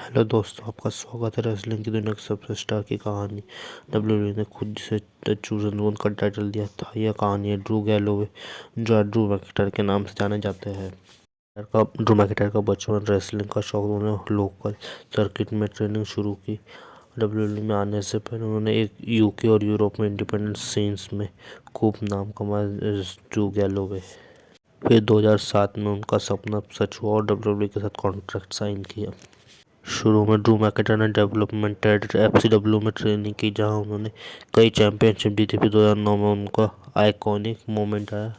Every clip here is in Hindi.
हेलो दोस्तों, आपका स्वागत है रेसलिंग की दुनिया के सबसे स्टार की कहानी। डब्ल्यूडब्ल्यूई ने खुद जिसे द चूजन वन का टाइटल दिया था। यह कहानी है ड्रू गैलोवे, जो ड्रू मैकिंटायर के नाम से जाने जाते हैं। ड्रू मैकिंटायर का बचपन रेसलिंग का शौक, उन्होंने लोकल सर्किट में ट्रेनिंग शुरू की। डब्ल्यूडब्ल्यूई में आने से पहले उन्होंने एक यूके और यूरोप में इंडिपेंडेंट सीन्स में खूब नाम कमाया ड्रू गैलोवे। फिर 2007 में उनका सपना सच हुआ और डब्ल्यूडब्ल्यूई के साथ कॉन्ट्रैक्ट साइन किया। शुरू में ड्रू मैकिंटायर ने डेवलपमेंटेड एफसीडब्ल्यू में ट्रेनिंग की, जहां उन्होंने कई चैंपियनशिप जीती। फिर 2009 में उनका आइकॉनिक मोमेंट आया।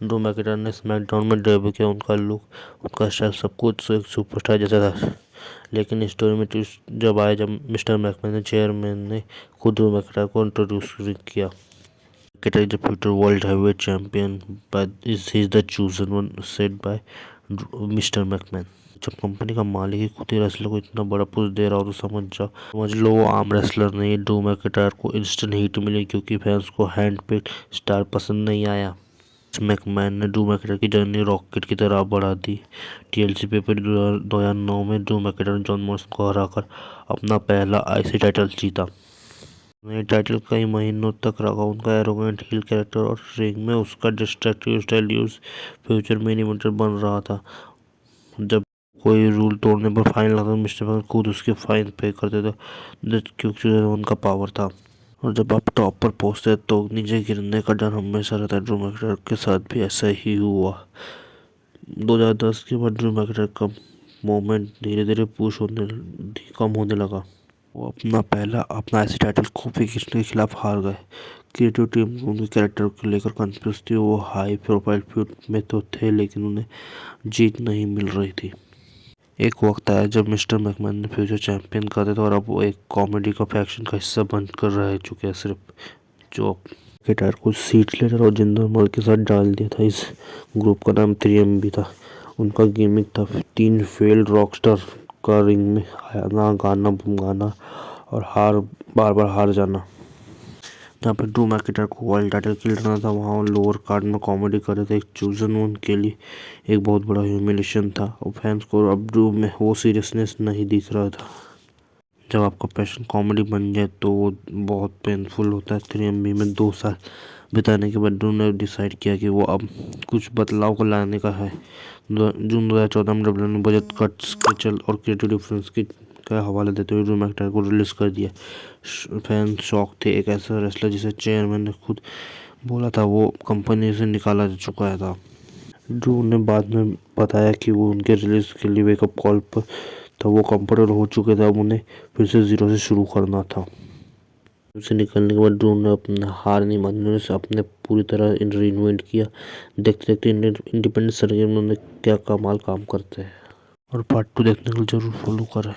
ड्रू मैकिंटायर ने स्मैकडाउन में डेब्यू किया। उनका लुक, उनका स्टाइल सब कुछ एक सुपरस्टार जैसा था। लेकिन स्टोरी में ट्विस्ट जब आया, जब मिस्टर मैकमैन चेयरमैन ने खुद ड्रू मैकिंटायर को इंट्रोड्यूस किया। McIntyre is the future world heavyweight champion, but is he the chosen one, said bye mister McMahon. जब कंपनी का मालिक ही खुद ही रेसलर को इतना बड़ा पोस्ट दे रहा हो तो समझ लो वो आम रेसलर नहीं। ड्रू मैकिंटायर को इंस्टेंट हिट मिली क्योंकि फैंस को हैंड पिक्ड स्टार पसंद नहीं आया। मैकमैन ने ड्रू मैकिंटायर की जर्नी रॉकेट की तरह बढ़ा दी। टीएलसी पेपर 2009 में ड्रू मैकिंटायर ने जॉन मॉरिसन को हराकर अपना पहला आईसी टाइटल जीता। ये टाइटल कई महीनों तक रखा। उनका एरोगेंट हील कैरेक्टर और रिंग में उसका destructive style use future main Evander बन रहा था। जब कोई रूल तोड़ने पर फाइन लगता था, मिस्टर मैकमैन खुद उसके फाइन पे करते थे, क्योंकि उनका पावर था। और जब आप टॉप पर पहुंचते तो नीचे गिरने का डर हमेशा रहता है। ड्रू मैकिंटायर के साथ भी ऐसा ही हुआ। 2010 के बाद ड्रू मैकिंटायर का मोमेंट धीरे धीरे कम होने लगा। वो अपना ऐसे टाइटल कोफी किंगस्टन के खिलाफ हार गए। क्रिएटिव टीम उनके कैरेक्टर को लेकर कंफ्यूज थी। वो हाई प्रोफाइल फ्यूड में तो थे, लेकिन उन्हें जीत नहीं मिल रही थी। एक वक्त आया जब मिस्टर मैकमैन ने फ्यूचर चैंपियन कर दिया था और अब वो एक कॉमेडी का फैक्शन का हिस्सा बनकर रह चुके हैं। सिर्फ जो मैकिंटायर को सीट लेटर और जिंदर महल के साथ डाल दिया था। इस ग्रुप का नाम 3M भी था। उनका गिमिक था 3 फेल्ड रॉकस्टार का रिंग में आना, गाना बम गाना और बार बार हार जाना। जहाँ पर ड्रू मैकिंटायर को वर्ल्ड टाइटल खेलना था, वहाँ लोअर कार्ड में कॉमेडी कर रहे थे। एक चूजन वन के लिए एक बहुत बड़ा ह्यूमिलेशन था और फैंस को अब ड्रू में वो सीरियसनेस नहीं दिख रहा था। जब आपका पैशन कॉमेडी बन जाए तो वो बहुत पेनफुल होता है। 3MB में 2 साल बिताने के बाद ड्रू ने डिसाइड किया कि वो अब कुछ बदलाव को लाने का है। जून 2014 में डब्ल्यूडब्ल्यूई ने बजट कट्स के चल और क्रिएटिव डिफरेंस का हवाला देते हुए ड्रू मैकिंटायर को रिलीज कर दिया। फैंस शॉक थे। एक ऐसा रेसलर जिसे चेयरमैन ने खुद बोला था वो कंपनी से निकाला जा चुका था। ड्रू ने बाद में बताया कि वो उनके रिलीज के लिए वेकअप कॉल पर था। वो कंफर्टेबल हो चुके थे, अब उन्हें फिर से जीरो से शुरू करना था। उनसे निकलने के बाद ड्रू ने अपना हार नहीं मानी। उन्होंने अपने पूरी तरह रीइन्वेंट किया। देखते देखते इंडिपेंडेंट सर्किट में उन्होंने क्या कमाल काम करते हैं। और पार्ट 2 देखने के लिए जरूर फॉलो करें।